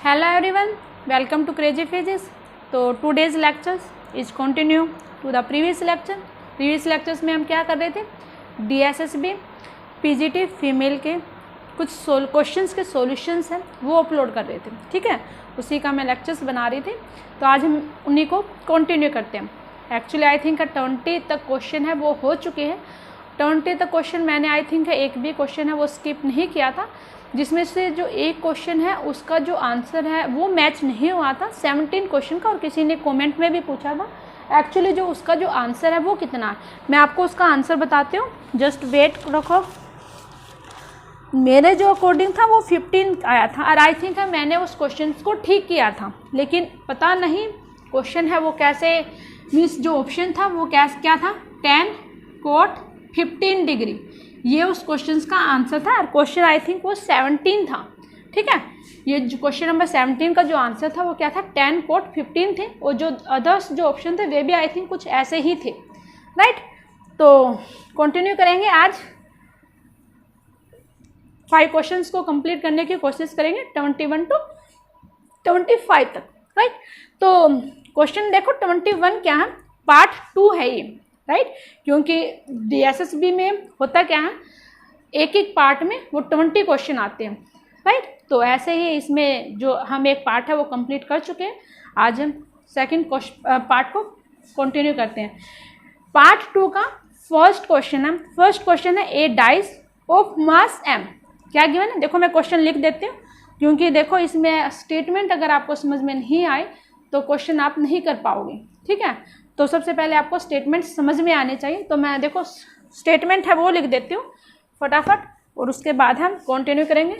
Hello everyone, welcome to Crazy Phases. तो today's lectures is continue to the previous lecture. previous lectures में हम क्या कर रहे थे, DSSB PGT फीमेल के कुछ क्वेश्चंस के सॉल्यूशंस हैं वो अपलोड कर रहे थे, ठीक है। उसी का मैं लेक्चर्स बना रही थी, तो आज हम उन्हीं को कंटिन्यू करते हैं। एक्चुअली आई थिंक 20 तक क्वेश्चन है वो हो चुके हैं। 20 तक क्वेश्चन मैंने आई थिंक एक भी क्वेश्चन है वो स्किप नहीं किया था, जिसमें से जो एक क्वेश्चन है उसका जो आंसर है वो मैच नहीं हुआ था 17 क्वेश्चन का, और किसी ने कमेंट में भी पूछा था एक्चुअली जो उसका जो आंसर है वो कितना है। मैं आपको उसका आंसर बताती हूँ, जस्ट वेट रखो। मेरे जो अकॉर्डिंग था वो 15 आया था, और आई थिंक मैंने उस क्वेश्चन को ठीक किया था, लेकिन पता नहीं क्वेश्चन है वो कैसे, मीन्स जो ऑप्शन था वो क्या था, 10 कोट 15 डिग्री, ये उस क्वेश्चन का आंसर था। और क्वेश्चन आई थिंक वो 17 था, ठीक है। ये जो क्वेश्चन नंबर 17 का जो आंसर था वो क्या था, 10 कोट 15 थे, और जो अदर्स जो ऑप्शन थे वे भी आई थिंक कुछ ऐसे ही थे, राइट। तो कंटिन्यू करेंगे, आज 5 क्वेश्चंस को कंप्लीट करने की कोशिश करेंगे 21 to 25 तक, राइट। तो क्वेश्चन देखो 21 क्या है, पार्ट 2 है ये, राइट। क्योंकि DSSB में होता क्या है, एक एक पार्ट में वो 20 क्वेश्चन आते हैं, राइट। तो ऐसे ही इसमें जो हम एक पार्ट है वो कंप्लीट कर चुके हैं, आज हम सेकंड पार्ट को कंटिन्यू करते हैं। पार्ट 2 का फर्स्ट क्वेश्चन है ए डाइस ऑफ मास m, क्या गिवन है। देखो मैं क्वेश्चन लिख देती हूँ, क्योंकि देखो इसमें स्टेटमेंट अगर आपको समझ में नहीं आए तो क्वेश्चन आप नहीं कर पाओगे, ठीक है। तो सबसे पहले आपको स्टेटमेंट समझ में आने चाहिए, तो मैं देखो स्टेटमेंट है वो लिख देती हूँ फटाफट, और उसके बाद हम कंटिन्यू करेंगे।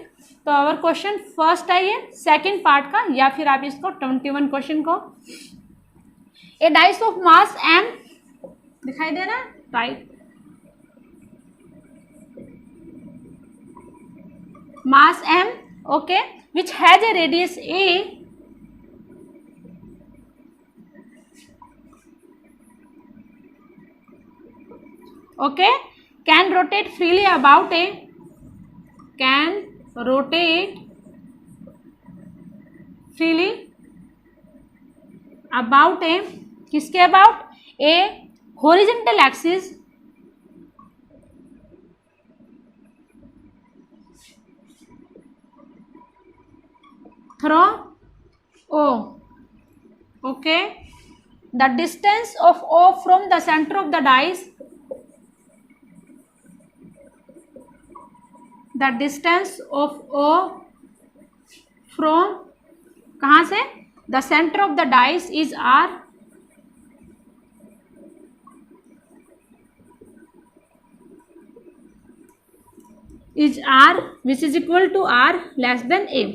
तो आवर क्वेश्चन फर्स्ट है ये सेकंड पार्ट का, या फिर आप इसको 21 क्वेश्चन को, ए डाइस ऑफ मास m, दिखाई दे रहा है, right, mass m, okay, which has a radius a, okay, can rotate freely about a, can rotate freely about a, किसके about, a horizontal axis through O, okay, the distance of O from the center of the dice, the distance of O from कहाँ से, the center of the dice is R, which is equal to R less than A,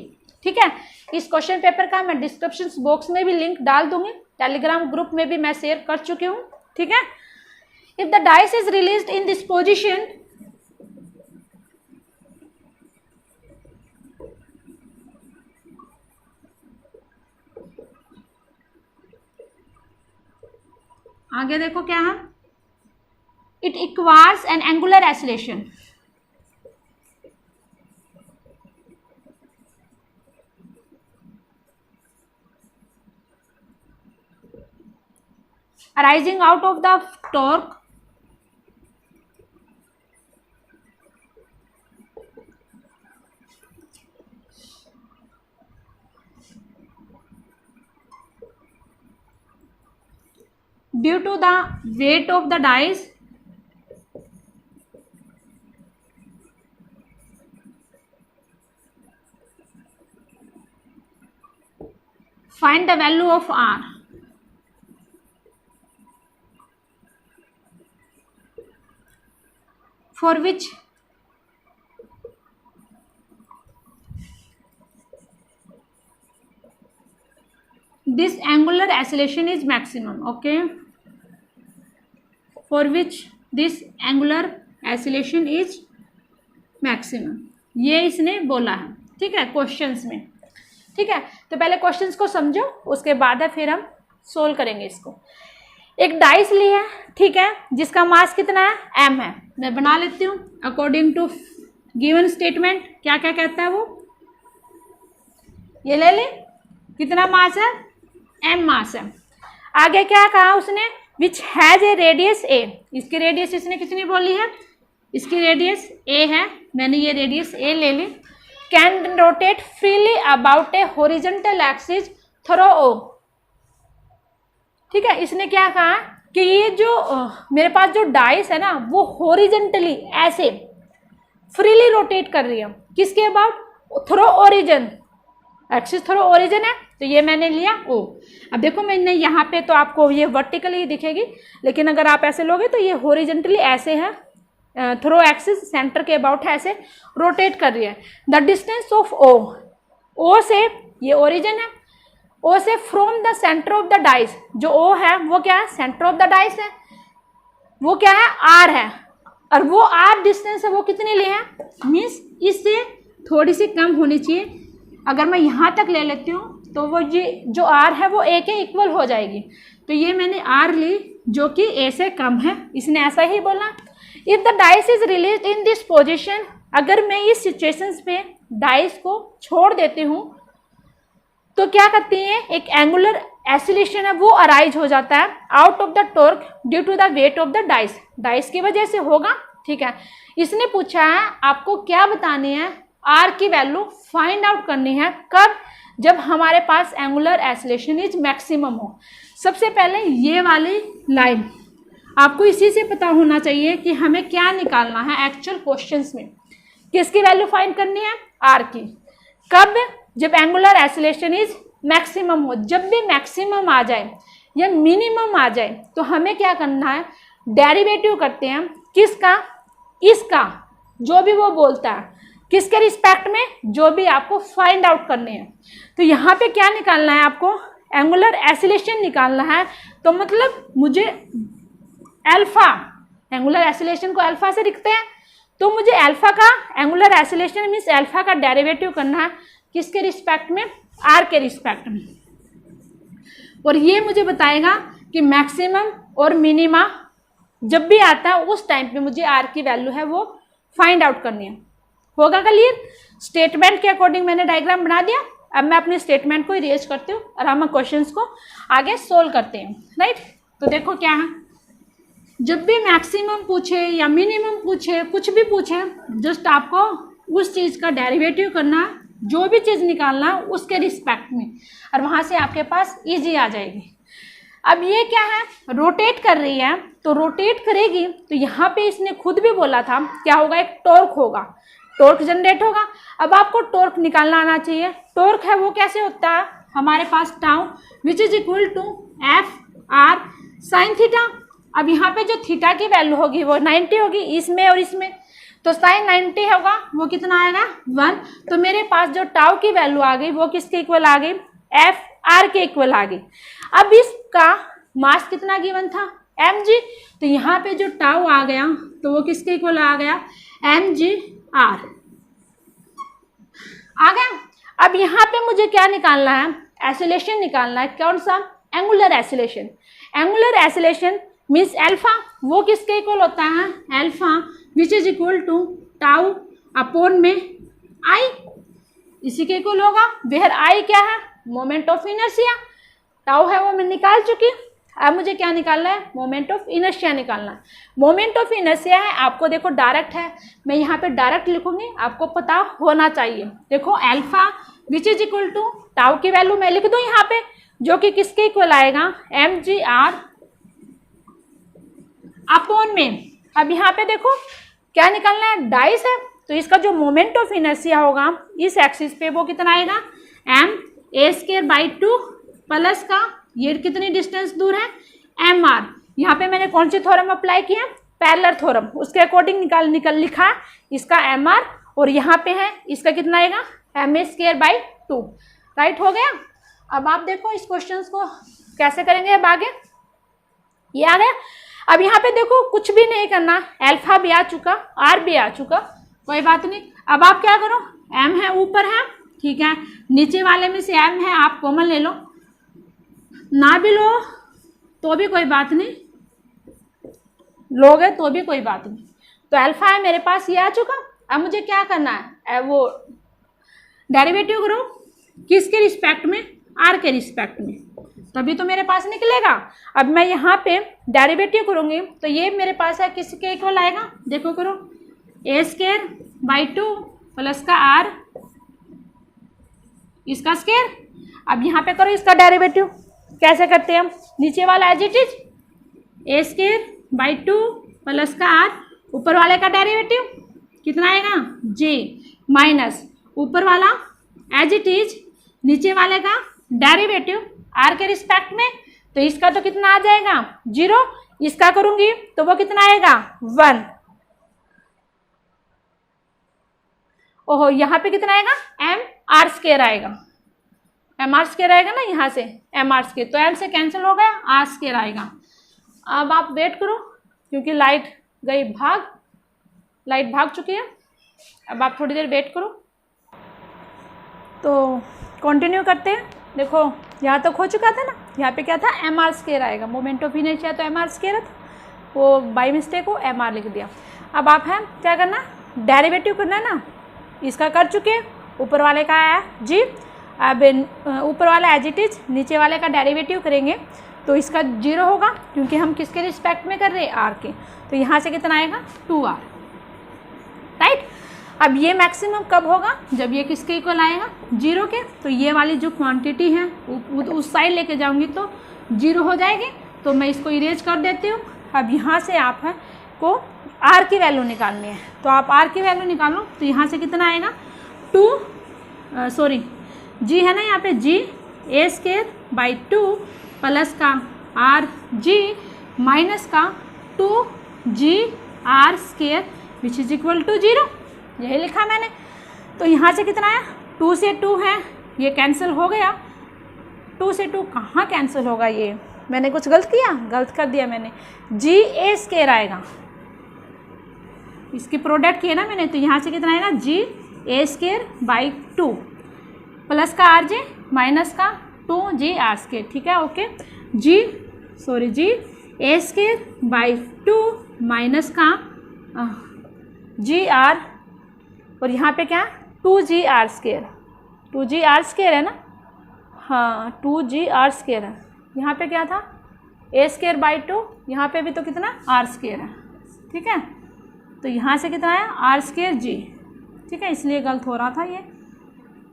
ठीक है। इस question paper का मैं description box में भी link डाल दूंगी, टेलीग्राम ग्रुप में भी मैं शेयर कर चुकी हूँ, ठीक है। If the dice is released in this position, आगे देखो क्या है, it acquires an angular acceleration, arising out of the torque due to the weight of the dice find the value of R, for which this angular acceleration is maximum, okay, for which this angular acceleration is maximum, ये इसने बोला है, ठीक है, questions में, ठीक है। तो पहले क्वेश्चंस को समझो, उसके बाद है फिर हम सोल्व करेंगे इसको। एक डाइस ली है, ठीक है, जिसका मास कितना है, m है। मैं बना लेती हूँ अकॉर्डिंग टू गिवन स्टेटमेंट, क्या क्या कहता है वो, ये ले ले, कितना मास है, m मास है। आगे क्या कहा उसने, which has a radius a, इसकी रेडियस इसने कितनी बोली है, इसकी रेडियस a है, मैंने ये रेडियस a ले ली। Can rotate freely about a horizontal axis through o, ठीक है। इसने क्या कहा कि ये जो मेरे पास जो डाइस है ना वो हॉरिजॉन्टली ऐसे फ्रीली रोटेट कर रही है, किसके about, through origin, axis through origin है, तो ये मैंने लिया ओ। अब देखो मैंने यहाँ पे तो आपको ये वर्टिकली ही दिखेगी, लेकिन अगर आप ऐसे लोगे तो ये हॉरिजॉन्टली ऐसे है, थ्रू एक्सिस सेंटर के अबाउट है, ऐसे रोटेट कर रही है। द डिस्टेंस ऑफ ओ, ओ से ये ओरिजिन है, ओ से from the centre of the dice, जो ओ है वो क्या है, सेंटर ऑफ द डाइस है, वो क्या है, आर है, और वो आर डिस्टेंस है वो कितनी ली है, मीन्स इससे थोड़ी सी कम होनी चाहिए। अगर मैं यहाँ तक ले लेती हूँ तो वो ये जो आर है वो ए के इक्वल हो जाएगी, तो ये मैंने आर ली जो कि ए से कम है, इसने ऐसा ही बोला। If the dice is release in this position, अगर मैं इस सिचुएशंस पे डाइस को छोड़ देती हूँ तो क्या करती है, एक एंगुलर एसिलेशन है वो अराइज हो जाता है out of the torque due to the weight of the dice, dice की वजह से होगा, ठीक है। इसने पूछा है आपको क्या बतानी है, आर की वैल्यू फाइंड आउट करनी है, कब, जब हमारे पास एंगुलर एसिलेशन इज मैक्सिमम हो। सबसे पहले ये वाली लाइन आपको इसी से पता होना चाहिए कि हमें क्या निकालना है एक्चुअल क्वेश्चंस में, किसकी वैल्यू फाइंड करनी है, आर की, कब, जब एंगुलर एसिलेशन इज मैक्सिमम हो। जब भी मैक्सिमम आ जाए या मिनिमम आ जाए तो हमें क्या करना है, डेरिवेटिव करते हैं, किसका, इसका, जो भी वो बोलता है, किसके रिस्पेक्ट में, जो भी आपको फाइंड आउट करने हैं। तो यहाँ पे क्या निकालना है आपको, एंगुलर एसिलेशन निकालना है, तो मतलब मुझे अल्फा, एंगुलर एसिलेशन को अल्फा से लिखते हैं, तो मुझे अल्फा का एंगुलर एसिलेशन मीन्स अल्फा का डेरिवेटिव करना है, किसके रिस्पेक्ट में, आर के रिस्पेक्ट में। और ये मुझे बताएगा कि मैक्सिमम और मिनिमा जब भी आता है उस टाइम पे मुझे आर की वैल्यू है वो फाइंड आउट करनी है। होगा क्लियर? स्टेटमेंट के अकॉर्डिंग मैंने डायग्राम बना दिया। अब मैं अपने स्टेटमेंट को इरेज करती हूँ और हम क्वेश्चंस को आगे सोल्व करते हैं, राइट। तो देखो क्या है, जब भी मैक्सिमम पूछे या मिनिमम पूछे, कुछ भी पूछे, जस्ट आपको उस चीज़ का डेरिवेटिव करना है, जो भी चीज़ निकालना है उसके रिस्पेक्ट में, और वहाँ से आपके पास इजी आ जाएगी। अब ये क्या है, रोटेट कर रही है, तो रोटेट करेगी तो यहाँ पे इसने खुद भी बोला था क्या होगा, एक टॉर्क होगा, टॉर्क जनरेट होगा। अब आपको टॉर्क निकालना आना चाहिए। टॉर्क है वो कैसे होता है, हमारे पास tau which is equal to F R sine theta. अब यहाँ पे जो थीटा की वैल्यू होगी वो 90 होगी, इसमें और इसमें, तो साइन 90 होगा, वो कितना आएगा 1। तो मेरे पास जो टाउ की वैल्यू आ गई वो किसके इक्वल आ गई, एफ आर के इक्वल आ गई। अब इसका मास कितना गिवन था, mg, तो यहाँ पे जो टाउ आ गया तो वो किसके इक्वल आ गया, mg r आ गया। अब यहाँ पे मुझे क्या निकालना है, एसिलेशन निकालना है। कौन सा, angular acceleration. Angular acceleration means alpha, वो किसके इक्वल होता है, alpha which is equal to tau upon में आई, इसी के इक्वल होगा। वेयर आई क्या है, मोमेंट ऑफ इनर्शिया, टाउ है वो मैं निकाल चुकी। अब मुझे क्या निकालना है, मोमेंट ऑफ इनर्शिया निकालना है। मोमेंट ऑफ इनर्शिया है, आपको देखो डायरेक्ट है, मैं यहाँ पे डायरेक्ट लिखूंगी, आपको पता होना चाहिए। देखो alpha which is equal to tau की वैल्यू मैं लिख दूँ यहाँ पे, जो कि किसके इक्वल आएगा, mgr अपॉन में। अब यहाँ पे देखो क्या निकालना है, डाइस है, तो इसका जो मोमेंट ऑफ इनर्शिया होगा इस एक्सिस पे वो कितना आएगा, ma²/2 प्लस का ये कितनी डिस्टेंस दूर है, mr। यहाँ पे मैंने कौन सी थ्योरम अप्लाई किया, पैरेलल थ्योरम, उसके अकॉर्डिंग निकाल लिखा इसका mr, और यहाँ पे है इसका कितना आएगा, ma²/2, राइट हो गया। अब आप देखो इस क्वेश्चन को कैसे करेंगे, अब आगे ये आ गया। अब यहाँ पे देखो कुछ भी नहीं करना, अल्फा भी आ चुका, आर भी आ चुका, कोई बात नहीं। अब आप क्या करो, m है ऊपर है, ठीक है, नीचे वाले में से m है आप कॉमन ले लो, ना भी लो तो भी कोई बात नहीं, लोगे तो भी कोई बात नहीं। तो अल्फा है मेरे पास, ये आ चुका। अब मुझे क्या करना है, वो डेरिवेटिव करो, किसके रिस्पेक्ट में, आर के रिस्पेक्ट में, तभी तो मेरे पास निकलेगा। अब मैं यहाँ पे डेरिवेटिव करूँगी तो ये मेरे पास है किसके इक्वल आएगा, देखो करो, ए स्क्वायर बाई 2 प्लस का आर इसका स्क्वायर। अब यहाँ पे करो इसका डेरिवेटिव, कैसे करते हैं हम, नीचे वाला as it is a square by 2 plus का आर, ऊपर वाले का डेरिवेटिव कितना आएगा जे, माइनस ऊपर वाला एज इट इज नीचे वाले का डेरिवेटिव आर के रिस्पेक्ट में, तो इसका तो कितना आ जाएगा 0, इसका करूंगी तो वो कितना आएगा 1। ओहो, यहाँ पे कितना आएगा एम आर स्क्वायर आएगा, एम आर स्क्वायर आएगा ना यहाँ से एम आर स्क्वायर, तो एम से कैंसिल हो गया, आर स्क्वायर आएगा। अब आप वेट करो क्योंकि लाइट गई भाग, लाइट भाग चुकी है, अब आप थोड़ी देर वेट करो। तो कंटिन्यू करते हैं। देखो यहाँ तक हो चुका था ना, यहाँ पे क्या था एम आर स्क्वायर आएगा, मोमेंट ऑफ इनर्शिया तो एम आर स्क्वायर था, वो बाई मिस्टेक को एम आर लिख दिया। अब आप है क्या करना, डेरिवेटिव करना है ना, इसका कर चुके, ऊपर वाले का है जी, अब ऊपर वाला एज इट इज नीचे वाले का डेरिवेटिव करेंगे तो इसका 0 होगा क्योंकि हम किसके रिस्पेक्ट में कर रहे हैं आर के, तो यहाँ से कितना आएगा 2r, राइट। अब ये मैक्सिमम कब होगा, जब ये किसके इक्वल आएगा 0 के, तो ये वाली जो क्वांटिटी है उस साइड लेके जाऊंगी तो 0 हो जाएगी, तो मैं इसको इरेज कर देती हूँ। अब यहाँ से आप है को आर की वैल्यू निकालनी है, तो आप आर की वैल्यू निकालो तो यहाँ से कितना आएगा 2 सॉरी जी है ना यहाँ पे g A square by 2 plus का आर जी माइनस का 2g r square which is equal to 0, यही लिखा मैंने। तो यहाँ से कितना आया 2 से 2 है, ये कैंसिल हो गया, 2 से 2 कहाँ कैंसिल होगा, ये मैंने कुछ गलत किया, गलत कर दिया मैंने, जी ए स्क्वायर आएगा, इसकी प्रोडक्ट की है ना मैंने, तो यहाँ से कितना आएगा g A square by 2 plus का आर जे माइनस का 2g आर स्क्वायर, ठीक है okay, g A square by 2 minus का जी आर, और यहाँ पे क्या 2g r square, 2g r square है ना, हाँ 2g आर स्क्वायर है, यहाँ पे क्या था ए स्क्वायर बाई 2, यहाँ पे भी तो कितना आर स्क्वायर है, ठीक है, तो यहाँ से कितना है आर स्क्वायर जी, ठीक है, इसलिए गलत हो रहा था ये,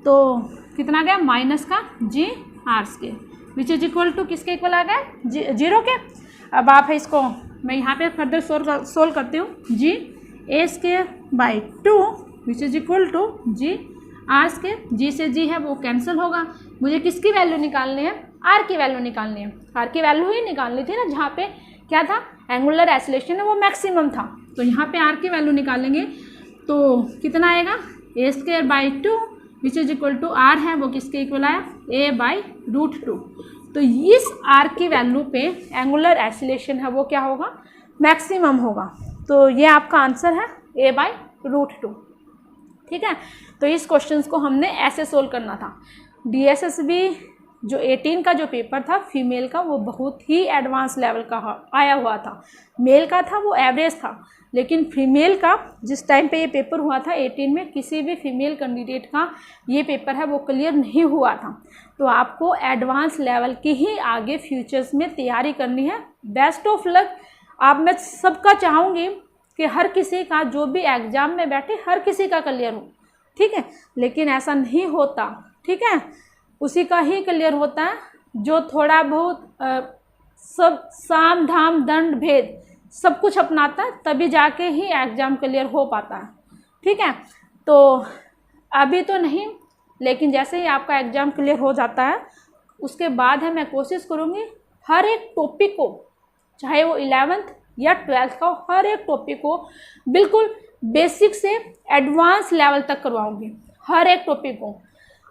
तो कितना गया माइनस का जी R square which is equal to किसके इक्वल आ गया 0 के। अब आप है इसको मैं यहाँ पे फर्दर सोल्व करती हूँ, G A square by 2 which is equal to G R square, G से जी है वो कैंसिल होगा, मुझे किसकी वैल्यू निकालनी है आर की वैल्यू निकालनी है, आर की वैल्यू ही निकालनी थी ना, जहाँ पे क्या था एंगुलर एक्सीलरेशन है वो मैक्सिमम था, तो यहाँ पे आर की वैल्यू निकालेंगे तो कितना आएगा A square by 2 which is equal to R है वो किसके इक्वल आया ए बाई √2, तो इस आर की वैल्यू पे एंगुलर एक्सीलरेशन है वो क्या होगा मैक्सिमम होगा, तो ये आपका आंसर है ए बाई √2, ठीक है। तो इस क्वेश्चंस को हमने ऐसे सोल्व करना था। DSSB जो 18 का जो पेपर था फीमेल का वो बहुत ही एडवांस लेवल का आया हुआ था, मेल का था वो एवरेज था, लेकिन फीमेल का जिस टाइम पे ये पेपर हुआ था 18 में किसी भी फीमेल कैंडिडेट का ये पेपर है वो क्लियर नहीं हुआ था, तो आपको एडवांस लेवल की ही आगे फ्यूचर्स में तैयारी करनी है। Best of luck. आप मैं सबका चाहूँगी कि हर किसी का जो भी एग्ज़ाम में बैठे हर किसी का क्लियर हो, ठीक है, लेकिन ऐसा नहीं होता, ठीक है, उसी का ही क्लियर होता है जो थोड़ा बहुत सब साम धाम दंड भेद सब कुछ अपनाता है, तभी जाके ही एग्ज़ाम क्लियर हो पाता है, ठीक है। तो अभी तो नहीं, लेकिन जैसे ही आपका एग्ज़ाम क्लियर हो जाता है उसके बाद है मैं कोशिश करूँगी हर एक टॉपिक को, चाहे वो 11th या 12th का हो, हर एक टॉपिक को बिल्कुल बेसिक से एडवांस लेवल तक करवाऊँगी, हर एक टॉपिक को।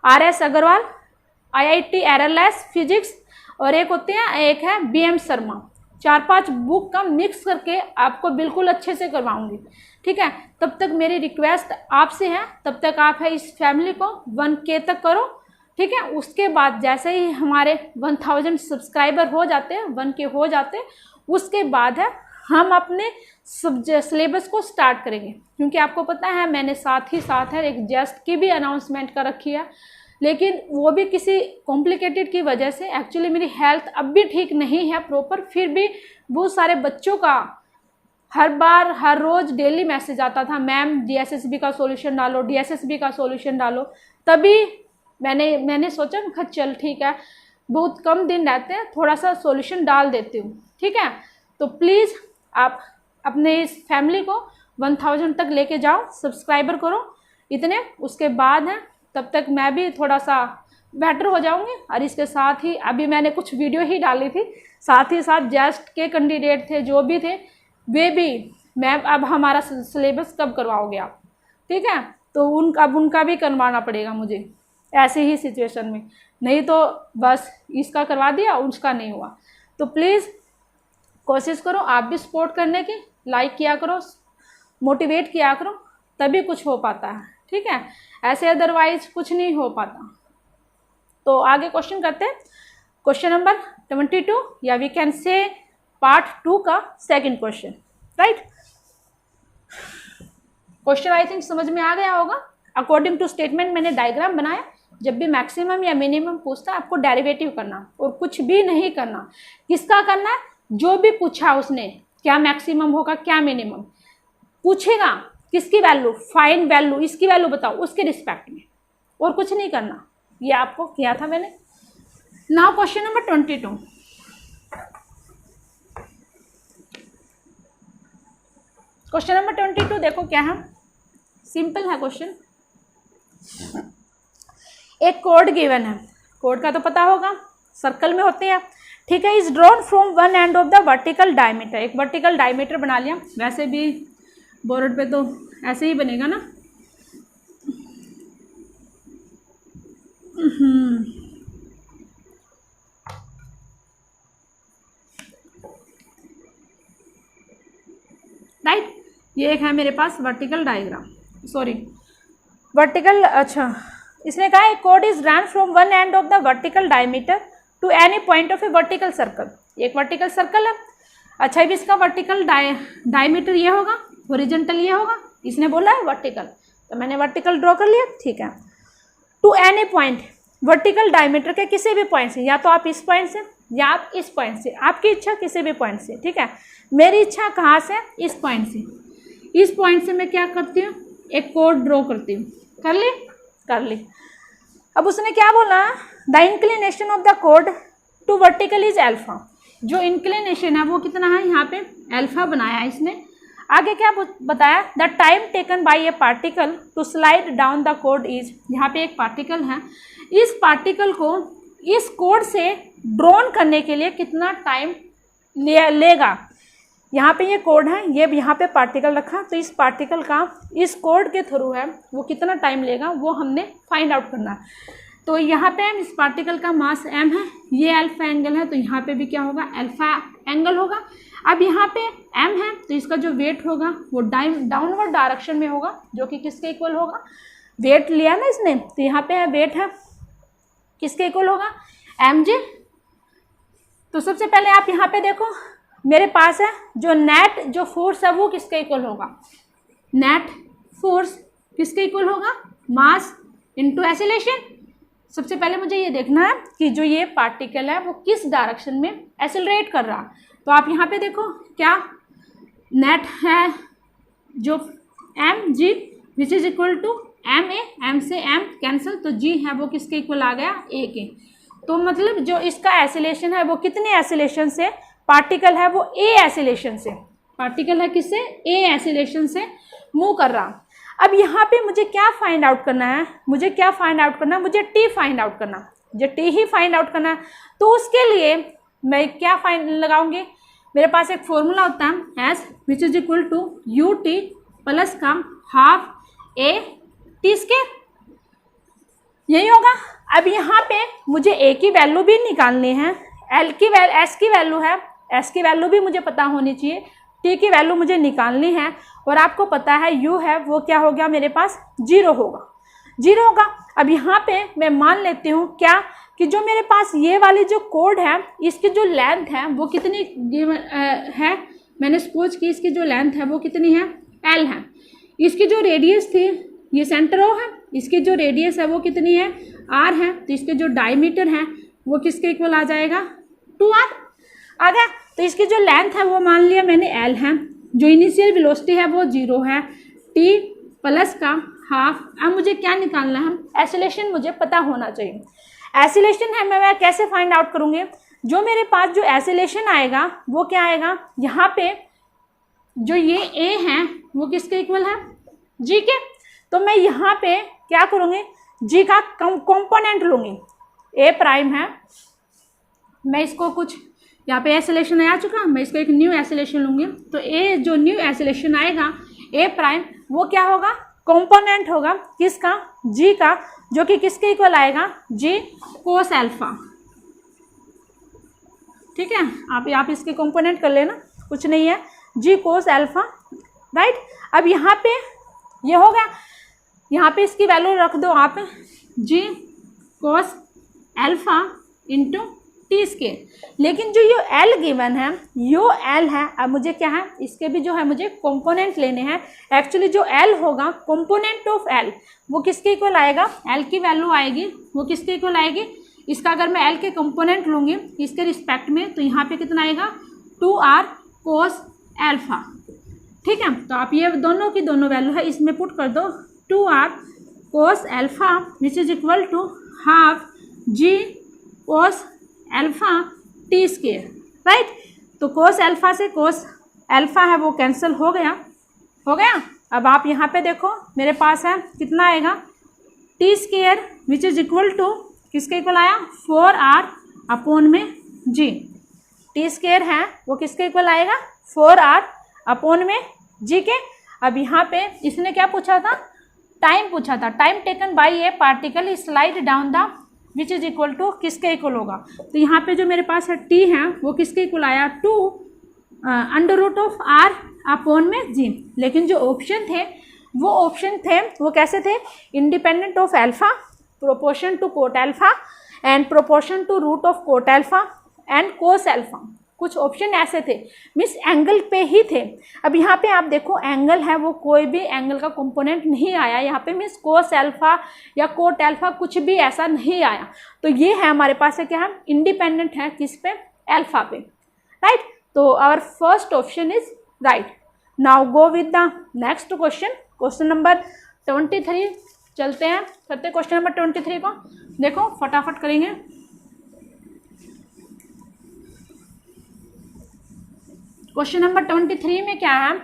RS Agrawal, IIT errorless physics और एक है BM शर्मा, 4-5 बुक का मिक्स करके आपको बिल्कुल अच्छे से करवाऊंगी, ठीक है। तब तक मेरी रिक्वेस्ट आपसे है, तब तक आप है इस फैमिली को 1K तक करो, ठीक है। उसके बाद जैसे ही हमारे 1000 सब्सक्राइबर हो जाते हैं, 1K हो जाते हैं, उसके बाद है हम अपने सिलेबस को स्टार्ट करेंगे, क्योंकि आपको पता है मैंने साथ ही साथ है एक जेस्ट की भी अनाउंसमेंट कर रखी है, लेकिन वो भी किसी कॉम्प्लिकेटेड की वजह से, एक्चुअली मेरी हेल्थ अब भी ठीक नहीं है प्रॉपर, फिर भी बहुत सारे बच्चों का हर रोज़ डेली मैसेज आता था, मैम DSSB का सॉल्यूशन डालो, DSSB का सॉल्यूशन डालो। तभी मैंने सोचा कि चल ठीक है, बहुत कम दिन रहते हैं, थोड़ा सा सॉल्यूशन डाल देती हूँ, ठीक है। तो प्लीज़ आप अपने इस फैमिली को 1000 तक लेके जाओ, सब्सक्राइबर करो इतने, उसके बाद है तब तक मैं भी थोड़ा सा बेटर हो जाऊंगी। और इसके साथ ही अभी मैंने कुछ वीडियो ही डाली थी, साथ ही साथ जेस्ट के कैंडिडेट थे जो भी थे वे भी, मैम अब हमारा सिलेबस कब करवाओगे आप, ठीक है। तो उनका भी करवाना पड़ेगा मुझे ऐसे ही सिचुएशन में, नहीं तो बस इसका करवा दिया उसका नहीं हुआ। तो प्लीज़ कोशिश करो आप भी सपोर्ट करने की, लाइक किया करो, मोटिवेट किया करो, तभी कुछ हो पाता है, ठीक है, ऐसे अदरवाइज कुछ नहीं हो पाता। तो आगे क्वेश्चन करते हैं, क्वेश्चन नंबर 22 या वी कैन से पार्ट 2 का second question, right. Question I think समझ में आ गया होगा। अकॉर्डिंग टू स्टेटमेंट मैंने डायग्राम बनाया, जब भी मैक्सिमम या मिनिमम पूछता है आपको डेरिवेटिव करना और कुछ भी नहीं करना। किसका करना है? जो भी पूछा उसने, क्या मैक्सिमम होगा क्या मिनिमम पूछेगा, किसकी वैल्यू, फाइन वैल्यू, इसकी वैल्यू बताओ, उसके रिस्पेक्ट में, और कुछ नहीं करना। ये आपको किया था मैंने। Now question number 22। Question number 22 देखो क्या है, सिंपल है क्वेश्चन। एक कोड गिवन है, कोड का तो पता होगा, सर्कल में होते हैं, ठीक है। Is drawn from one end of the vertical diameter, एक वर्टिकल डायमीटर बना लिया, वैसे भी बोर्ड पे तो ऐसे ही बनेगा ना। राइट, ये एक है मेरे पास वर्टिकल डायग्राम, सॉरी वर्टिकल, अच्छा इसने कहा एक कोड is run from one end of the vertical diameter to any point of a vertical circle. एक वर्टिकल सर्कल है, अच्छा अब इसका वर्टिकल डायमीटर ये होगा, हॉरिजॉन्टल ये होगा, इसने बोला है वर्टिकल, तो मैंने वर्टिकल ड्रॉ कर लिया, ठीक है। To any point, vertical diameter के किसी भी पॉइंट से, या तो आप इस पॉइंट से या आप इस पॉइंट से, आपकी इच्छा किसी भी पॉइंट से, ठीक है। मेरी इच्छा कहाँ से? इस पॉइंट से। इस पॉइंट से मैं क्या करती हूँ, एक कोड ड्रॉ करती हूँ, कर ली, कर ली। अब उसने क्या बोला, द इंक्लिनेशन ऑफ द कोड टू वर्टिकल इज अल्फा। जो इंक्लिनेशन है वो कितना है, यहाँ पे अल्फा बनाया है इसने। आगे क्या बताया, the time taken by a particle to slide down the कोड इज, यहाँ पे एक पार्टिकल है, इस पार्टिकल को इस कोड से ड्रॉन करने के लिए कितना टाइम लेगा। यहाँ पे ये कोड है, ये यहाँ पे पार्टिकल रखा, तो इस पार्टिकल का इस कोड के थ्रू है वो कितना टाइम लेगा वो हमने फाइंड आउट करना है। तो यहाँ पे इस पार्टिकल का मास m है, ये अल्फा एंगल है, तो यहाँ पे भी क्या होगा, अल्फा एंगल होगा। अब यहाँ पे m है, तो इसका जो वेट होगा वो डाउनवर्ड डायरेक्शन में होगा, जो कि किसके इक्वल होगा, वेट लिया ना इसने, तो यहाँ पे वेट है, किसके इक्वल होगा, mg। तो सबसे पहले आप यहाँ पे देखो, मेरे पास है जो नेट जो फोर्स है वो किसके इक्वल होगा, नेट फोर्स किसके इक्वल होगा, मास इनटू एक्सीलरेशन। सबसे पहले मुझे ये देखना है कि जो ये पार्टिकल है वो किस डायरेक्शन में एक्सेलरेट कर रहा। तो आप यहाँ पे देखो क्या नेट है जो mg which is equal to ma, m से m कैंसिल, तो g है वो किसके इक्वल आ गया, a के। तो मतलब जो इसका एक्सेलरेशन है वो कितने एक्सेलरेशन से, पार्टिकल है वो a एक्सेलरेशन से, पार्टिकल है किससे, a एक्सेलरेशन से मूव कर रहा। अब यहाँ पे मुझे क्या फाइंड आउट करना है, मुझे क्या फाइंड आउट करना है, मुझे t फाइंड आउट करना, मुझे t ही फाइंड आउट करना है। तो उसके लिए मैं क्या फाइंड लगाऊंगी, मेरे पास एक फॉर्मूला होता है s which is equal to ut plus का हाफ a t स्क्वायर, यही होगा। अब यहाँ पे मुझे a की वैल्यू भी निकालनी है, s की वैल्यू है, s की वैल्यू भी मुझे पता होनी चाहिए, t की वैल्यू मुझे निकालनी है, और आपको पता है u है वो क्या हो गया मेरे पास, 0 होगा, 0 होगा। अब यहाँ पे मैं मान लेती हूँ क्या कि जो मेरे पास ये वाली जो कोड है इसकी जो लेंथ है वो कितनी है, मैंने सपोज की इसकी जो लेंथ है वो कितनी है, l है, इसकी जो रेडियस थी ये सेंटर ओ है, इसकी जो रेडियस है वो कितनी है, r है, तो इसके जो डायमीटर है वो किसके इक्वल आ जाएगा, 2r आ गया। तो इसकी जो लेंथ है वो मान लिया मैंने l है, जो इनिशियल वेलोसिटी है वो 0 है, t प्लस का हाफ। अब मुझे क्या निकालना है, एक्सेलरेशन मुझे पता होना चाहिए। एक्सेलरेशन है मैं कैसे फाइंड आउट करूँगी, जो मेरे पास जो एक्सेलरेशन आएगा वो क्या आएगा, यहाँ पे जो ये a है वो किसके इक्वल है, g के। तो मैं यहाँ पे क्या करूँगी, g का कंपोनेंट लूँगी, a प्राइम है, मैं इसको कुछ यहाँ पे एक्सेलरेशन आ चुका, मैं इसको एक न्यू एक्सेलरेशन लूँगी। तो a जो न्यू एक्सेलरेशन आएगा a प्राइम वो क्या होगा, कंपोनेंट होगा किसका, g का, जो कि किसके इक्वल आएगा, g कोस अल्फा। ठीक है, आप इसके कंपोनेंट कर लेना, कुछ नहीं है, g कोस अल्फा, राइट। अब यहाँ पे ये हो गया, यहाँ पे इसकी वैल्यू रख दो आप, g cos alpha into T square. लेकिन जो ये l गिवन है, यो l है, अब मुझे क्या है, इसके भी जो है मुझे कंपोनेंट लेने हैं। एक्चुअली जो l होगा कंपोनेंट ऑफ l वो किसके इक्वल आएगा, l की वैल्यू आएगी वो किसके इक्वल आएगी, इसका अगर मैं l के कंपोनेंट लूँगी इसके रिस्पेक्ट में, तो यहाँ पे कितना आएगा, 2r कोस अल्फा। ठीक है, तो आप ये दोनों की दोनों वैल्यू है इसमें पुट कर दो, 2r cos alpha which is equal to half g cos alpha t square, right. तो कोस अल्फा से कोस अल्फा है वो कैंसिल हो गया, हो गया। अब आप यहाँ पे देखो मेरे पास है कितना आएगा, t square which is equal to किसके इक्वल आया, 4r अपॉन में g। टी स्केयर है वो किसके इक्वल आएगा, 4r अपॉन में g के। अब यहाँ पे इसने क्या पूछा था, टाइम पूछा था, time taken by a particle slide down the which is equal to किसके इक्वल होगा। तो यहाँ पे जो मेरे पास है t है वो किसके इक्वल आया, 2 under root of r upon में g। लेकिन जो ऑप्शन थे वो कैसे थे, independent of alpha, proportion to cot alpha and proportion to root of cot alpha and cos alpha. कुछ ऑप्शन ऐसे थे, मीन्स एंगल पे ही थे। अब यहाँ पे आप देखो एंगल है वो कोई भी एंगल का कंपोनेंट नहीं आया यहाँ पे, मीन्स कोस अल्फा या कोट अल्फा कुछ भी ऐसा नहीं आया। तो ये है हमारे पास है क्या है, इंडिपेंडेंट है किस पे, अल्फा पे, राइट। तो our first option is right. Now go with the next question, question number 23 चलते हैं, करते हैं क्वेश्चन नंबर 23 को। देखो फटाफट करेंगे। क्वेश्चन नंबर 23 में क्या है,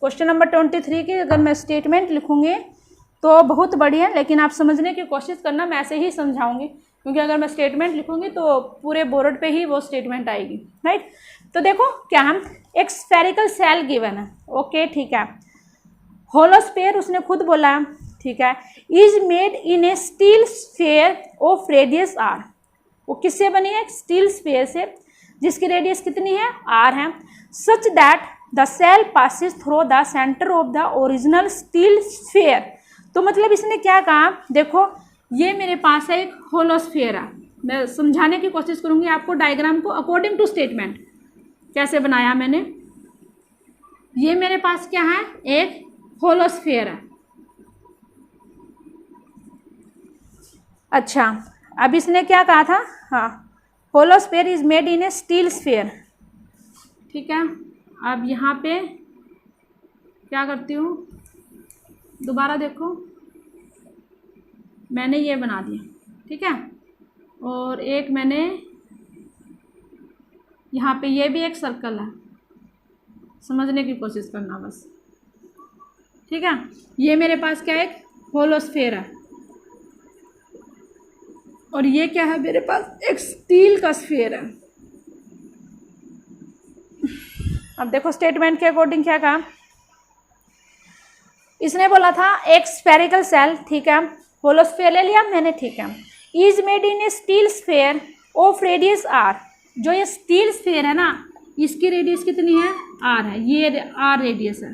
क्वेश्चन नंबर 23 की अगर मैं स्टेटमेंट लिखूंगी तो बहुत बढ़िया, लेकिन आप समझने की कोशिश करना, मैं ऐसे ही समझाऊंगी, क्योंकि अगर मैं स्टेटमेंट लिखूंगी तो पूरे बोर्ड पे ही वो स्टेटमेंट आएगी, राइट। तो देखो क्या है, एक स्फेरिकल सेल गिवन है, ओके ठीक है, होलोस्फेयर उसने खुद बोला है, ठीक है, is made in a steel sphere of radius r. वो किससे बनी है, स्टील स्फेयर से, जिसकी रेडियस कितनी है, आर है। Such that the shell passes through the centre of the original steel sphere. तो मतलब इसने क्या कहा, देखो ये मेरे पास है एक होलोस्फेयर है, मैं समझाने की कोशिश करूंगी आपको डायग्राम को अकॉर्डिंग टू स्टेटमेंट कैसे बनाया मैंने। ये मेरे पास क्या है, एक होलोस्फेयर है। अच्छा, अब इसने क्या कहा था, हाँ, hollow sphere is made in a steel sphere, ठीक है। अब यहाँ पे क्या करती हूँ, दोबारा देखो मैंने ये बना दिया, ठीक है, और एक मैंने यहाँ पे ये भी एक सर्कल है, समझने की कोशिश करना बस, ठीक है। ये मेरे पास क्या है, एक होलोस्फेयर है, और ये क्या है मेरे पास, एक स्टील का स्फीयर है। अब देखो स्टेटमेंट के अकॉर्डिंग क्या कहा, इसने बोला था एक स्फेरिकल सेल, ठीक है, होलोस्फेयर ले लिया मैंने, ठीक है, is made in a steel sphere of radius r. जो ये स्टील स्फेयर है ना, इसकी रेडियस कितनी है, आर है, ये आर रेडियस है।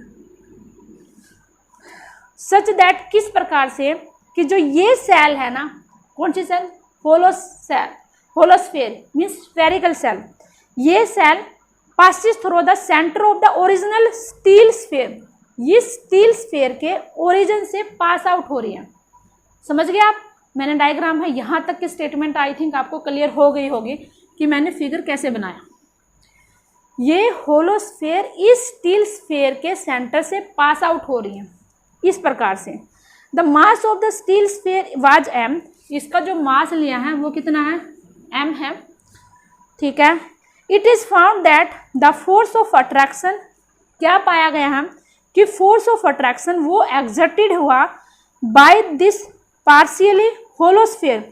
सच दैट किस प्रकार से कि जो ये सेल है ना, कौन सी shell, hollow sphere means spherical shell, ये shell passes through the centre of the original steel sphere. ये स्टील स्फीयर के ओरिजिन से पास आउट हो रही है। समझ गए आप? मैंने डायग्राम है यहाँ तक की स्टेटमेंट आई थिंक आपको क्लियर हो गई होगी कि मैंने फिगर कैसे बनाया। ये होलो स्फीयर इस स्टील स्फीयर के सेंटर से पास आउट हो रही है इस प्रकार से। The mass of the steel sphere was m, इसका जो मास लिया है वो कितना है? m है, ठीक है। It is found that the force of attraction, क्या पाया गया है कि फोर्स ऑफ अट्रैक्शन वो एग्जर्टेड हुआ by this partially hollow sphere.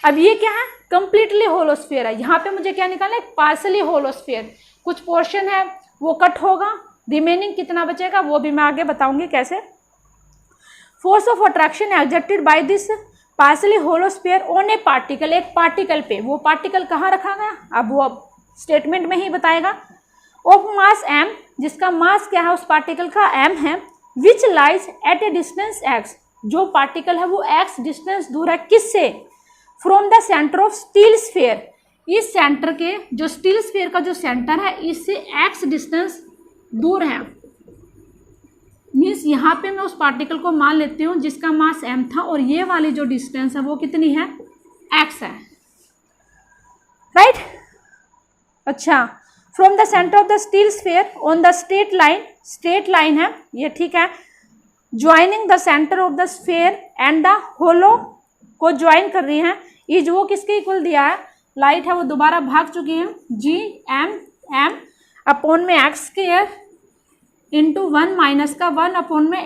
अब ये क्या है? कंप्लीटली होलो स्फीयर है। यहाँ पे मुझे क्या निकालना है? Partially hollow sphere. कुछ पोर्शन है वो कट होगा, रिमेनिंग कितना बचेगा वो भी मैं आगे बताऊंगी कैसे। Force of attraction exerted by this partially hollow sphere on a particle, एक पार्टिकल पे। वो पार्टिकल कहाँ रखा गया? अब वो स्टेटमेंट में ही बताएगा। ऑफ मास m, जिसका मास क्या है उस पार्टिकल का? m है। Which lies at a distance x, जो पार्टिकल है वो x डिस्टेंस दूर है किससे? From the centre of steel sphere, इस सेंटर के जो स्टील स्फीयर का जो सेंटर है इससे x डिस्टेंस दूर है। मीन्स यहाँ पे मैं उस पार्टिकल को मान लेती हूँ जिसका मास m था और ये वाली जो डिस्टेंस है वो कितनी है? x है, राइट? अच्छा, from the centre of the steel sphere on the straight line, straight line है ये, ठीक है। Joining the centre of the sphere and the hollow को ज्वाइन कर रही है। इज वो किसके इक्वल दिया है? लाइट है वो दोबारा भाग चुकी है, जी m अपॉन में x स्क्वायर इंटू 1 माइनस का 1 अपॉन में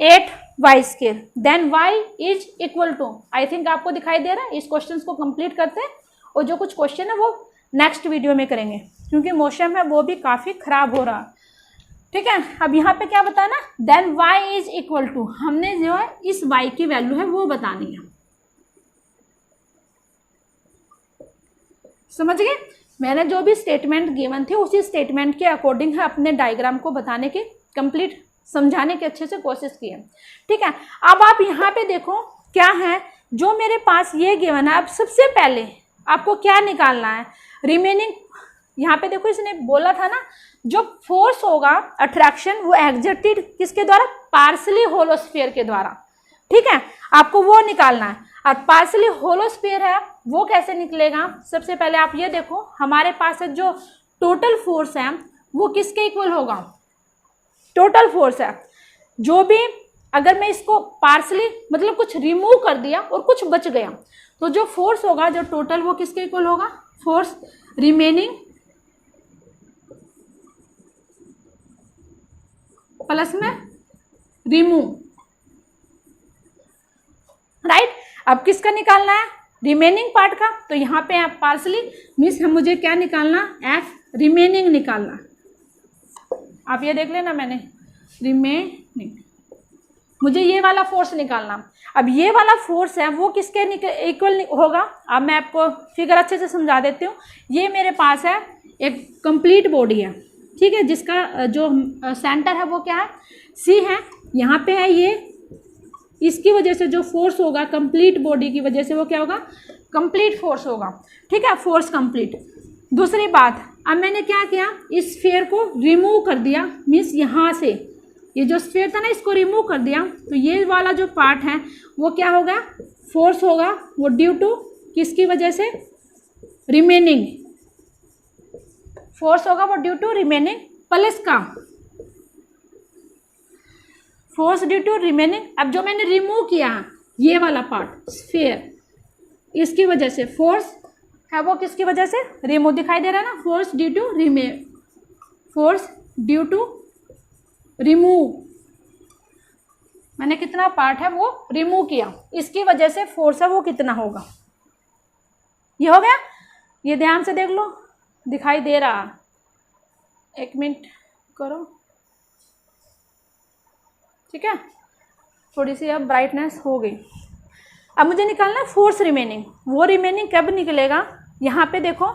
8 y square, then y is equal to, I think आपको दिखाई दे रहा है। इस क्वेश्चन को कंप्लीट करते हैं और जो कुछ क्वेश्चन है वो नेक्स्ट वीडियो में करेंगे क्योंकि मौसम है वो भी काफ़ी खराब हो रहा है, ठीक है। अब यहाँ पे क्या बताना? Then y is equal to, हमने जो है इस y की वैल्यू है वो बतानी है। समझ गए? मैंने जो भी स्टेटमेंट गिवन थी उसी स्टेटमेंट के अकॉर्डिंग है अपने डायग्राम को बताने की, कंप्लीट समझाने की अच्छे से कोशिश की है, ठीक है। अब आप यहाँ पे देखो क्या है जो मेरे पास ये गिवन है। अब सबसे पहले आपको क्या निकालना है? रिमेनिंग। यहाँ पे देखो इसने बोला था ना जो फोर्स होगा अट्रैक्शन वो एग्जर्टेड किसके द्वारा? पार्शियली होलो स्फीयर के द्वारा, ठीक है। आपको वो निकालना है। और पार्शियली होलो स्फीयर है वो कैसे निकलेगा? सबसे पहले आप ये देखो हमारे पास है जो टोटल फोर्स है वो किसके इक्वल होगा? टोटल फोर्स है जो भी, अगर मैं इसको पार्शियली मतलब कुछ रिमूव कर दिया और कुछ बच गया तो जो फोर्स होगा जो टोटल वो किसके इक्वल होगा? फोर्स रिमेनिंग प्लस में रिमूव, राइट। अब किसका निकालना है? रिमेनिंग पार्ट का। तो यहाँ पे आप पार्शियली मीन्स हम मुझे क्या निकालना? एफ रिमेनिंग निकालना। आप ये देख लेना, मैंने रिमेनिंग, मुझे ये वाला फोर्स निकालना। अब ये वाला फोर्स है वो किसके इक्वल होगा? अब मैं आपको फिगर अच्छे से समझा देती हूँ। ये मेरे पास है एक कंप्लीट बॉडी है, ठीक है, जिसका जो सेंटर है वो क्या है? सी है। यहाँ पे है ये, इसकी वजह से जो फोर्स होगा कंप्लीट बॉडी की वजह से वो क्या होगा? कंप्लीट फोर्स होगा, ठीक है, फोर्स कंप्लीट। दूसरी बात, अब मैंने क्या किया? इस स्फीयर को रिमूव कर दिया, मीन्स यहाँ से ये जो स्फीयर था ना इसको रिमूव कर दिया, तो ये वाला जो पार्ट है वो क्या होगा? फोर्स होगा वो ड्यू टू किसकी वजह से? रिमेनिंग। फोर्स होगा वो ड्यू टू रिमेनिंग प्लस का फोर्स ड्यू टू रिमेनिंग। अब जो मैंने रिमूव किया ये वाला पार्ट स्फीयर, इसकी वजह से फोर्स है वो किसकी वजह से? रिमूव। दिखाई दे रहा है ना? Force due to force due to remove. मैंने कितना पार्ट है वो रिमूव किया, इसकी वजह से फोर्स है वो कितना होगा? ये हो गया। ये ध्यान से देख लो, दिखाई दे रहा। एक मिनट करो, ठीक है, थोड़ी सी अब ब्राइटनेस हो गई। अब मुझे निकालना है फोर्स रिमेनिंग। वो रिमेनिंग कब निकलेगा? यहाँ पे देखो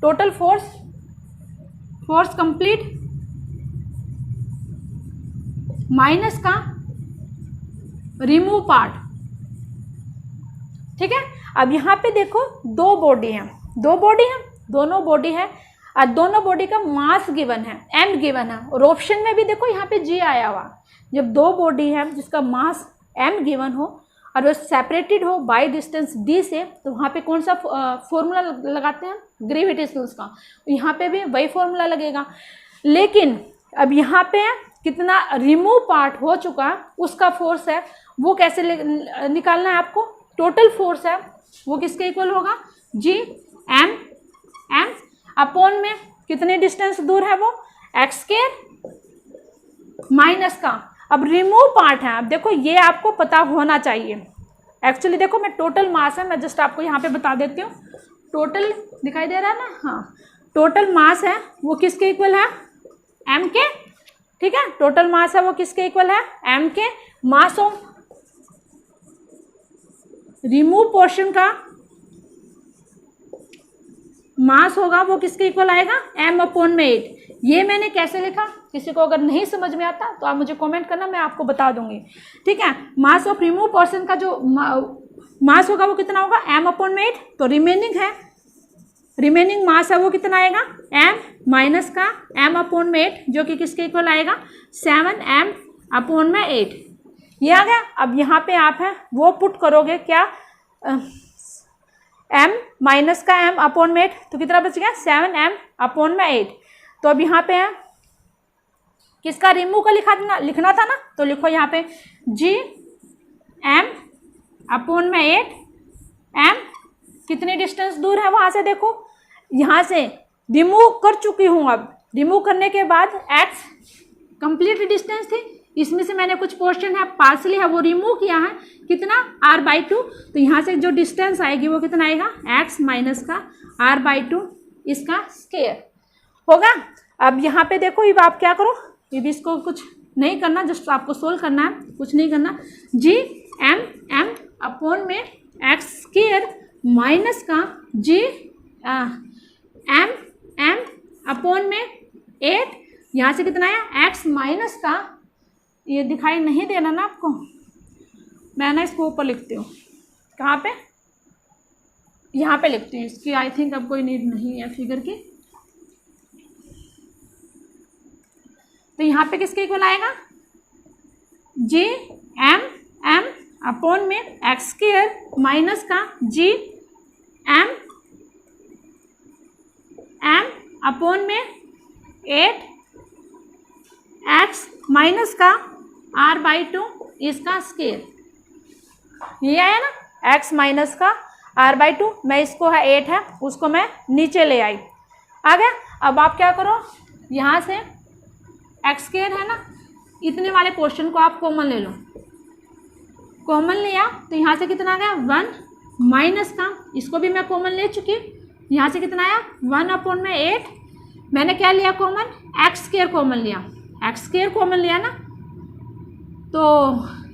टोटल फोर्स कंप्लीट माइनस का रिमूव पार्ट, ठीक है। अब यहाँ पे देखो दो बॉडी हैं, दोनों बॉडी है। दोनों बॉडी का मास गिवन है, m गिवन है, और ऑप्शन में भी देखो यहाँ पे g आया हुआ। जब दो बॉडी है जिसका मास m गिवन हो और वो सेपरेटेड हो बाय डिस्टेंस d से, तो वहाँ पे कौन सा फॉर्मूला लगाते हैं, ग्रेविटेशनल्स का। यहाँ पे भी वही फॉर्मूला लगेगा। लेकिन अब यहाँ पे कितना रिमूव पार्ट हो चुका है उसका फोर्स है, वो कैसे निकालना है आपको। टोटल फोर्स है वो किसके इक्वल होगा, g m अपॉन में कितने डिस्टेंस दूर है वो, एक्स स्क्वायर माइनस का। अब रिमूव पार्ट है, अब देखो ये आपको पता होना चाहिए। एक्चुअली देखो मैं टोटल मास है, मैं जस्ट आपको यहाँ पे बता देती हूँ। टोटल दिखाई दे रहा है ना, हाँ टोटल मास है वो किसके इक्वल है, m के, ठीक है। टोटल मास है वो किसके इक्वल है, m के। मास ऑफ रिमूव पोर्शन का मास होगा वो किसके इक्वल आएगा, m अपॉन में 8। ये मैंने कैसे लिखा, किसी को अगर नहीं समझ में आता तो आप मुझे कमेंट करना, मैं आपको बता दूंगी, ठीक है। मास ऑफ रिमूव पोर्शन का जो मास होगा वो कितना होगा, m अपॉन में 8। तो रिमेनिंग मास है वो कितना आएगा, m माइनस का m अपॉन में 8, जो कि किसके इक्वल आएगा, 7m अपॉन में 8। ये आ गया। अब यहाँ पे आप है वो पुट करोगे क्या, m माइनस का m अपॉन में 8, तो कितना बच गया, 7m अपॉन में 8। तो अब यहाँ पे है किसका रिमूव का लिखना था ना, तो लिखो यहाँ पे g m अपॉन में 8, m कितनी डिस्टेंस दूर है वहाँ से, देखो यहाँ से रिमूव कर चुकी हूँ। अब रिमूव करने के बाद x कंप्लीट डिस्टेंस थी, इसमें से मैंने कुछ पोर्शन है पार्सली है वो रिमूव किया है, कितना, r/2। तो यहाँ से जो डिस्टेंस आएगी वो कितना आएगा, x माइनस का r/2 इसका स्क्वायर होगा। अब यहाँ पे देखो, अब आप क्या करो, अब इसको कुछ नहीं करना, जस्ट आपको सोल्व करना है, कुछ नहीं करना। g m अपॉन में x स्क्वायर माइनस का g m अपॉन में 8, यहाँ से कितना आया, x माइनस का, ये दिखाई नहीं देना ना आपको, मैं ना इसको ऊपर लिखती हूँ, कहाँ पे, यहाँ पे लिखती हूँ, इसकी आई थिंक अब कोई नीड नहीं है फिगर की। तो यहाँ पे किसके इक्वल आएगा, g m अपॉन में एक्स स्क्वायर माइनस का g m अपॉन में 8 x माइनस का r/2 इसका स्क्वायर। ये आया ना, x माइनस का r/2, मैं इसको है 8 है उसको मैं नीचे ले आई, आ गया। अब आप क्या करो, यहाँ से एक्स स्क्वायर है ना, इतने वाले पोर्शन को आप कॉमन ले लो, कॉमन लिया तो यहाँ से कितना आ गया, 1 माइनस का, इसको भी मैं कॉमन ले चुकी, यहाँ से कितना आया, 1 अपॉन में 8। मैंने क्या लिया कॉमन, एक्स स्क्वायर कॉमन लिया, एक्स स्क्वायर कॉमन लिया ना, तो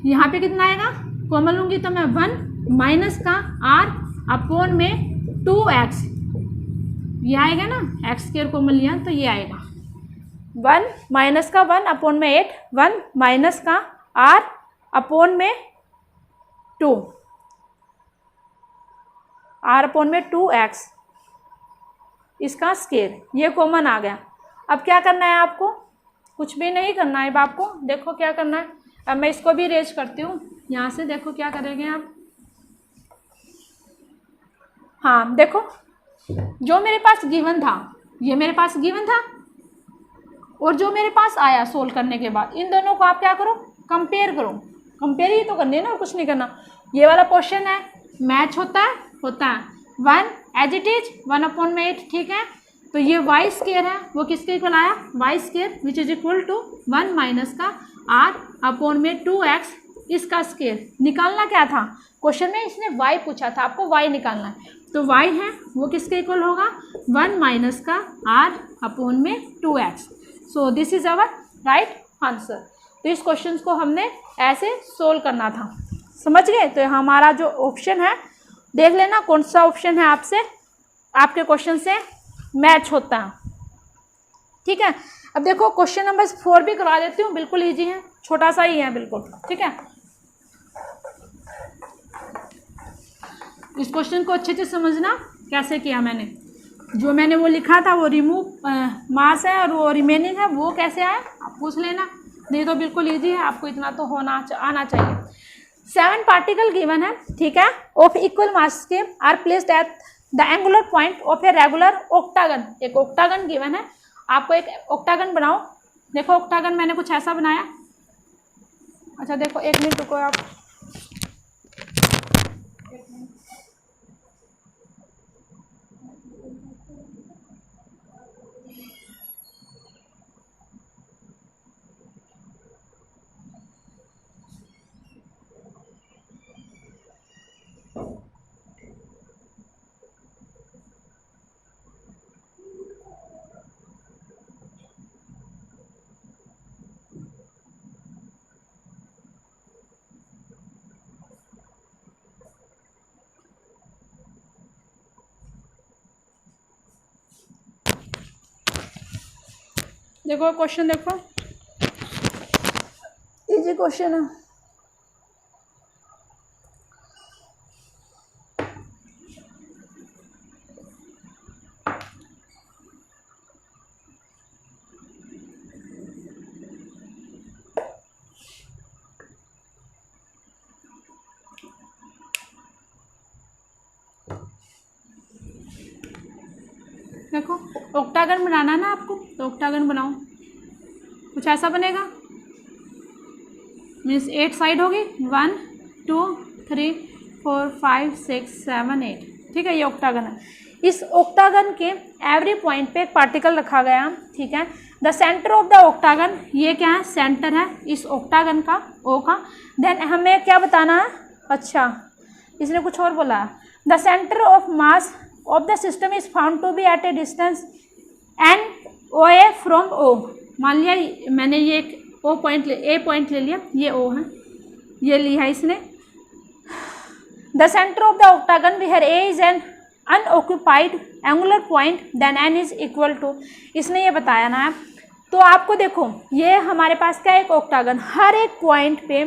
यहाँ पे कितना आएगा, कॉमन लूँगी तो मैं 1 माइनस का r अपॉन में 2x, ये आएगा ना, एक्स स्क्वायर कॉमन लिया तो ये आएगा 1 माइनस का 1 अपॉन में 8, 1 माइनस का r अपॉन में 2, r अपॉन में 2x इसका स्क्वायर, ये कॉमन आ गया। अब क्या करना है आपको, कुछ भी नहीं करना है। अब आपको देखो क्या करना है, अब मैं इसको भी रेज करती हूँ, यहाँ से देखो क्या करेंगे आप। हाँ देखो, जो मेरे पास गिवन था, ये मेरे पास गिवन था, और जो मेरे पास आया सोल्व करने के बाद, इन दोनों को आप क्या करो, कंपेयर करो। कंपेयर ही तो करनी है ना, और कुछ नहीं करना। ये वाला क्वेश्चन है, मैच होता है 1 एज इट इज 1 अपॉन में 8, ठीक है। तो ये वाई स्क्वायर है वो किसके इक्वल आया, y square which is equal to 1 minus का r अपॉन में 2x इसका स्क्वायर। निकालना क्या था क्वेश्चन में, इसने y पूछा था, आपको y निकालना है। तो y है वो किसके इक्वल होगा, 1 माइनस का r अपॉन में 2x। So this is our right answer. तो इस क्वेश्चन को हमने ऐसे सोल्व करना था, समझ गए। तो हमारा जो ऑप्शन है, देख लेना कौन सा ऑप्शन है आपसे, आपके क्वेश्चन से मैच होता है, ठीक है। अब देखो क्वेश्चन नंबर 4 भी करवा देती हूँ, बिल्कुल इजी है, छोटा सा ही है बिल्कुल, ठीक है। इस क्वेश्चन को अच्छे से समझना कैसे किया मैंने, जो मैंने वो लिखा था वो रिमूव मास है और वो रिमेनिंग है वो कैसे आया आप पूछ लेना, नहीं तो बिल्कुल ईजी है, आपको इतना तो आना चाहिए। 7 पार्टिकल गिवन है, ठीक है, ऑफ इक्वल मास के are placed at the angular point of a regular octagon. एक ऑक्टागन गिवन है, आपको एक ऑक्टागन बनाओ। देखो ऑक्टागन मैंने कुछ ऐसा बनाया। अच्छा देखो 1 मिनट रुको आप, देखो क्वेश्चन देखो, इजी क्वेश्चन है। देखो ऑक्टागन बनाना है ना आपको, तो ऑक्टागन बनाओ, कुछ ऐसा बनेगा। मीन्स 8 साइड होगी, 1 2 3 4 5 6 7 8, ठीक है, ये ऑक्टागन है। इस ऑक्टागन के एवरी पॉइंट पे एक पार्टिकल रखा गया, ठीक है। The centre of the octagon, ये क्या है, सेंटर है इस ऑक्टागन का, ओ का। देन हमें क्या बताना है, अच्छा इसने कुछ और बोला है। The centre of mass of the system is found to be at a distance n o a from o. मान लिया मैंने ये एक ओ पॉइंट ए पॉइंट ले लिया, ये ओ है, ये लिया है इसने। The centre of the octagon where a is an unoccupied angular point then n is equal to, इसने ये बताया ना। तो आपको देखो ये हमारे पास क्या है, एक ऑक्टागन, हर एक पॉइंट पे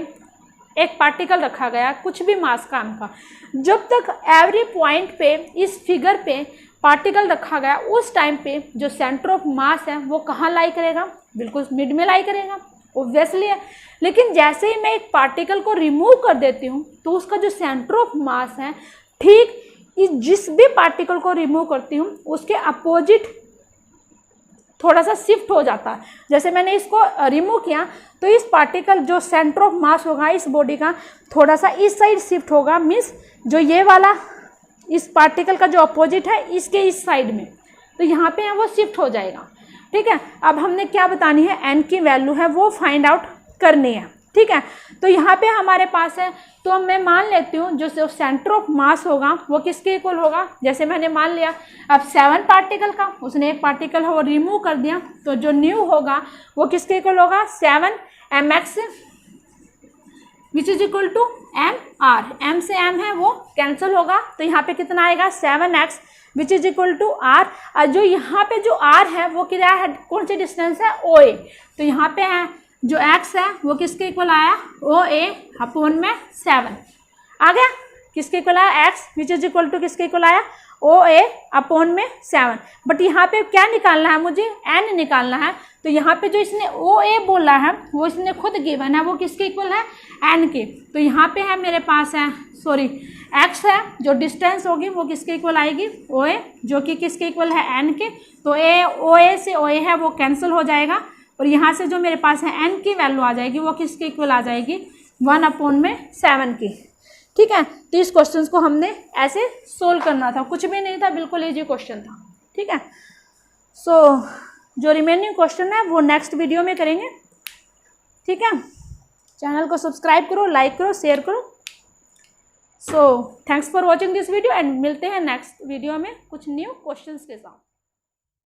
एक पार्टिकल रखा गया, कुछ भी मास का उनका। जब तक एवरी पॉइंट पे इस फिगर पे पार्टिकल रखा गया, उस टाइम पे जो सेंटर ऑफ मास है वो कहाँ लाई करेगा, बिल्कुल मिड में लाई करेगा, ऑब्वियसली है। लेकिन जैसे ही मैं एक पार्टिकल को रिमूव कर देती हूँ तो उसका जो सेंटर ऑफ मास है, ठीक जिस भी पार्टिकल को रिमूव करती हूँ उसके अपोजिट थोड़ा सा शिफ्ट हो जाता है। जैसे मैंने इसको रिमूव किया तो इस पार्टिकल जो सेंटर ऑफ मास होगा इस बॉडी का, थोड़ा सा इस साइड शिफ्ट होगा। मीन्स जो ये वाला इस पार्टिकल का जो अपोजिट है इसके इस साइड में, तो यहाँ पे वो शिफ्ट हो जाएगा, ठीक है। अब हमने क्या बतानी है, एन की वैल्यू है वो फाइंड आउट करनी है, ठीक है। तो यहाँ पे हमारे पास है, तो मैं मान लेती हूँ जो सेंटर ऑफ मास होगा वो किसके इक्वल होगा। जैसे मैंने मान लिया अब 7 पार्टिकल का, उसने एक पार्टिकल है वो रिमूव कर दिया, तो जो न्यू होगा वो किसके इक्वल होगा, 7 mx which is equal to m r. M से एम है वो कैंसिल होगा, तो यहाँ पे कितना आएगा, 7x which is equal to r. और जो यहाँ पे जो आर है वो क्या है, कौन सी डिस्टेंस है, ओ ए। तो यहाँ पे है जो x है वो किसके इक्वल आया, ओ ए अपॉन में 7 आ गया। किसके इक्वल आया, x which is equal to किसके इक्वल आया, ओ ए अपॉन में 7। बट यहाँ पे क्या निकालना है, मुझे n निकालना है। तो यहाँ पे जो इसने ओ ए बोला है वो इसने खुद गिवन है, वो किसके इक्वल है, n के। तो यहाँ पे है मेरे पास है, सॉरी x है, जो डिस्टेंस होगी वो किसके इक्वल आएगी, ओ ए, जो कि किसके इक्वल है, n के। तो ए ओ ए से ओ ए है वो कैंसिल हो जाएगा, और यहाँ से जो मेरे पास है n की वैल्यू आ जाएगी वो किसके इक्वल आ जाएगी, 1 अपॉन में 7 की, ठीक है। तो इस क्वेश्चन को हमने ऐसे सोल्व करना था, कुछ भी नहीं था, बिल्कुल इजी क्वेश्चन था, ठीक है। सो जो रिमेनिंग क्वेश्चन है वो नेक्स्ट वीडियो में करेंगे, ठीक है। चैनल को सब्सक्राइब करो, लाइक करो, शेयर करो। So thanks for watching this video and मिलते हैं नेक्स्ट वीडियो में कुछ न्यू क्वेश्चंस के साथ।